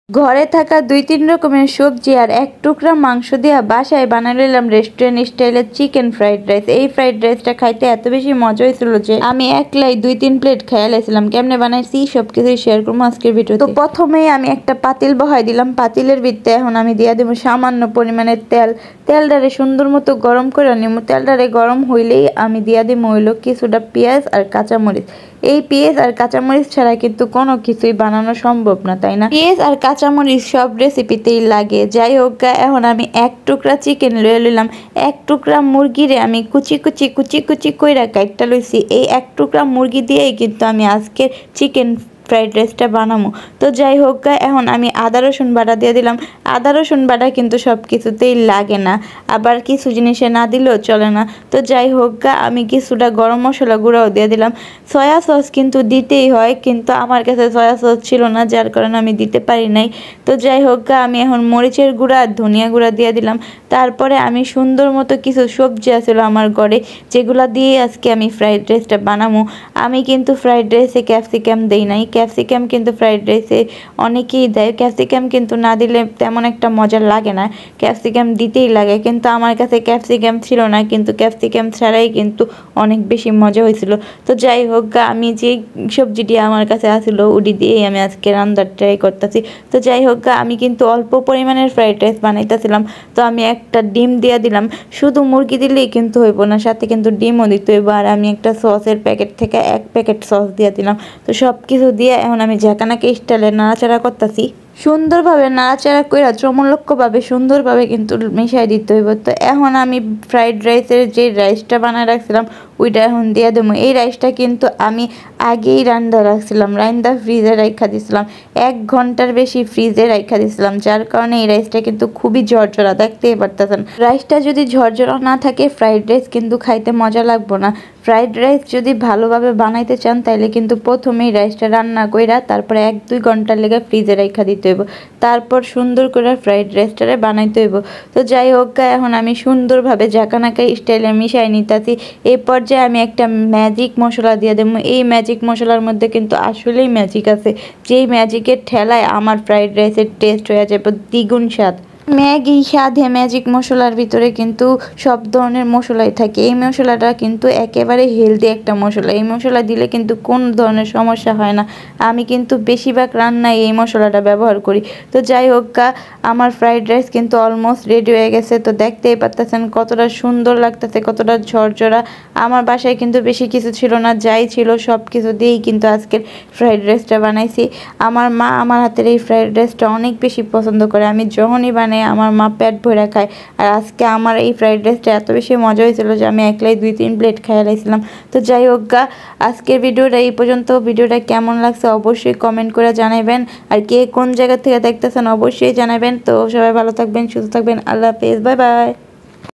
ঘরে থাকা ২-৩ রকমের সবজি আর এক টুকরা মাংস দিয়া বাসায় বানাই লইলাম রেস্টুরেন্ট স্টাইলের চিকেন ফ্রাইড রাইস। এই ফ্রাইড রাইসটা খাইতে এত বেশি মজা হয়েছিল যে আমি একলাই ২-৩ প্লেট খেয়ে লাইছিলাম। কেমনে বানাইছি সবকিছুই শেয়ার করবো আজকের ভিডিওতে। তো প্রথমেই আমি একটা পাতিল বহাই দিলাম। পাতিলের ভিতরে এখন আমি দিয়া দেবো সামান্য পরিমাণের তেল। তেলটারে সুন্দর মতো গরম করে নিব। তেলটারে গরম হইলেই আমি দিয়া দিব হইলো কিছুটা পেঁয়াজ আর কাঁচামরিচ। এই পেঁয়াজ আর কাঁচামরিচ ছাড়া কিন্তু কোনো কিছুই বানানো সম্ভব না, তাই না? পেঁয়াজ আর কাঁচামরিচ সব রেসিপিতেই লাগে। যাই হোক, এখন আমি এক টুকরা চিকেন লয়ে লইলাম। এক টুকরা মুরগিরে আমি কুচি কুচি কইরা কাইটটা লইছি। এই এক টুকরা মুরগি দিয়েই কিন্তু আমি আজকে চিকেন ফ্রাইড রাইসটা বানাবো। তো যাই হোক, এখন আমি আদা রসুন বাটা দিয়ে দিলাম। আদা রসুন বাটা কিন্তু সব কিছুতেই লাগে না, আবার কিছু জিনিসে না দিলেও চলে না। তো যাই হোক, আমি কিছুটা গরম মশলা গুঁড়াও দিয়ে দিলাম। সয়া সস কিন্তু দিতেই হয়, কিন্তু আমার কাছে সয়া সস ছিল না, যার কারণে আমি দিতে পারি নাই। তো যাই হোক, আমি এখন মরিচের গুঁড়া আর ধনিয়া গুঁড়া দিয়ে দিলাম। তারপরে আমি সুন্দর মতো কিছু সবজি আছিল আমার ঘরে, যেগুলো দিয়ে আজকে আমি ফ্রাইড রাইসটা বানাবো। আমি কিন্তু ফ্রাইড রাইসে ক্যাপসিকাম দেই নাই। ক্যাপসিকাম কিন্তু ফ্রাইড রাইসে অনেকেই দেয়। ক্যাপসিকাম কিন্তু না দিলে তেমন একটা মজা লাগে না, ক্যাপসিকাম দিতেই লাগে। কিন্তু আমার কাছে ক্যাপসিকাম ছিল না, কিন্তু ক্যাপসিকাম ছাড়াই কিন্তু অনেক বেশি মজা হয়েছিল। তো যাই হোক, আমি যে সবজিটি আমার কাছে আসলো ওটি দিয়েই আমি আজকে রান্নার ট্রাই করতেছি। তো যাই হোক, আমি কিন্তু অল্প পরিমাণের ফ্রাইড রাইস বানাইতেছিলাম। তো আমি একটা ডিম দিয়ে দিলাম। শুধু মুরগি দিলেই কিন্তু হইব না, সাথে কিন্তু ডিমও দিতে হইব। আর আমি একটা সসের প্যাকেট থেকে ১ প্যাকেট সস দিয়ে দিলাম। তো সব কিছু দিয়ে এখন আমি ঝাঁকানাকে স্টাইলে নাড়াচাড়া করতেছি। সুন্দরভাবে নাড়াচাড়া কইরা চমলক্যভাবে সুন্দরভাবে কিন্তু মিশাই দিতে হইব। তো এখন আমি ফ্রাইড রাইসের যে রাইসটা বানায় রাখছিলাম ওইটা এখন দিয়ে দেবো। এই রাইসটা কিন্তু আমি আগেই রান্না রাখছিলাম, রান্না ফ্রিজে রাখা দিয়েছিলাম। ১ ঘন্টার বেশি ফ্রিজে রাখা দিয়েছিলাম, যার কারণে এই রাইসটা কিন্তু খুবই ঝরঝরা, দেখতেই পারতেছেন। রাইসটা যদি ঝরঝরা না থাকে ফ্রাইড রাইস কিন্তু খাইতে মজা লাগবো না। ফ্রাইড রাইস যদি ভালোভাবে বানাইতে চান তাহলে কিন্তু প্রথমেই রাইসটা রান্না কইরা তারপরে ১-২ ঘন্টার লেগে ফ্রিজে রাখা দিতে হইব। তারপর সুন্দর করে ফ্রাইড রাইসটারে বানাইতে হইব। তো যাই হোক, এখন আমি সুন্দরভাবে ঝাঁকানাকা স্টাইলে মিশাই নিতেছি। এই পর্যায়ে আমি একটা ম্যাজিক মশলা দিয়ে দেবো। এই ম্যাজিক মশলার মধ্যে কিন্তু আসলেই ম্যাজিক আছে, যেই ম্যাজিকের ঠেলায় আমার ফ্রাইড রাইসের টেস্ট হয়ে যাবে দ্বিগুণ স্বাদ। ম্যাগি স্বাদে ম্যাজিক মশলার ভিতরে কিন্তু সব ধরনের মশলাই থাকে। এই মশলাটা কিন্তু একেবারে হেলদি একটা মশলা। এই মশলা দিলে কিন্তু কোন ধরনের সমস্যা হয় না। আমি কিন্তু বেশিরভাগ রান্নায় এই মশলাটা ব্যবহার করি। তো যাই হোক, আমার ফ্রাইড রাইস কিন্তু অলমোস্ট রেডি হয়ে গেছে। তো দেখতেই পারতেছেন কতটা সুন্দর লাগতেছে, কতটা ঝরঝরা। আমার বাসায় কিন্তু বেশি কিছু ছিল না, যাই ছিল সব কিছু দিয়েই কিন্তু আজকের ফ্রাইড রাইসটা বানাইছি। আমার মা আমার হাতের এই ফ্রাইড রাইসটা অনেক বেশি পছন্দ করে। আমি যখনই বানাই আমার মা পেট ভরে খায়। আর আজকে আমার এই ফ্রাইড রাইসটা এত বেশি মজা হয়েছিল যে আমি একলাই ২-৩ প্লেট খেয়ে লাইছিলাম। তো যাই হোক, আজকের ভিডিওটা এই পর্যন্ত। ভিডিওটা কেমন লাগছে অবশ্যই কমেন্ট করে জানাবেন। আর কে কোন জায়গা থেকে দেখতেছেন অবশ্যই জানাবেন। তো সবাই ভালো থাকবেন, সুস্থ থাকবেন। আল্লাহ হাফেজ, বাই বাই।